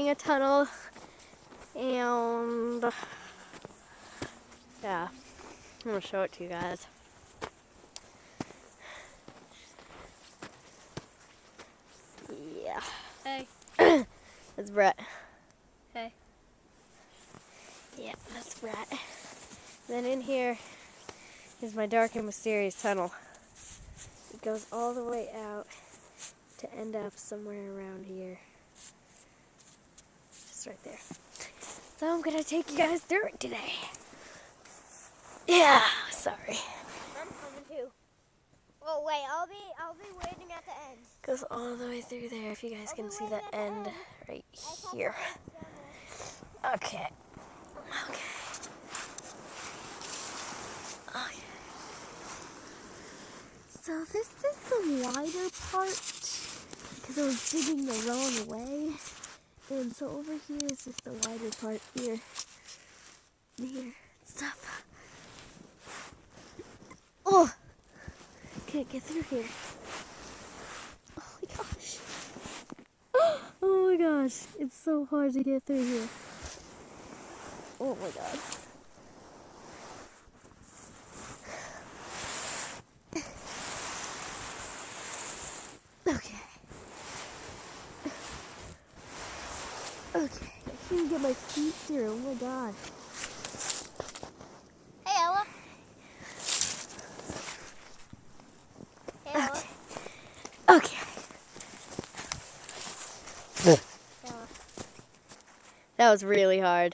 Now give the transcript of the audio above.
a tunnel, and yeah, I'm gonna show it to you guys. Yeah. Hey. That's Brett. Hey. Yeah, that's Brett. Then in here is my dark and mysterious tunnel. It goes all the way out to end up somewhere around here. Just right there. So I'm gonna take you guys through it today. Yeah, sorry. I'm coming too. Oh wait, I'll be waiting at the end. Goes all the way through there if you guys can see the end right here. Okay. Okay. Okay. So this is the wider part because I was digging the wrong way. And so over here is just the wider part here. Here. Stuff. Oh! Can't get through here. Oh my gosh. Oh my gosh. It's so hard to get through here. Oh my god. Okay. Okay. I can't get my feet through. Oh my god. Hey Ella. Hey Ella. Okay. Ella. That was really hard.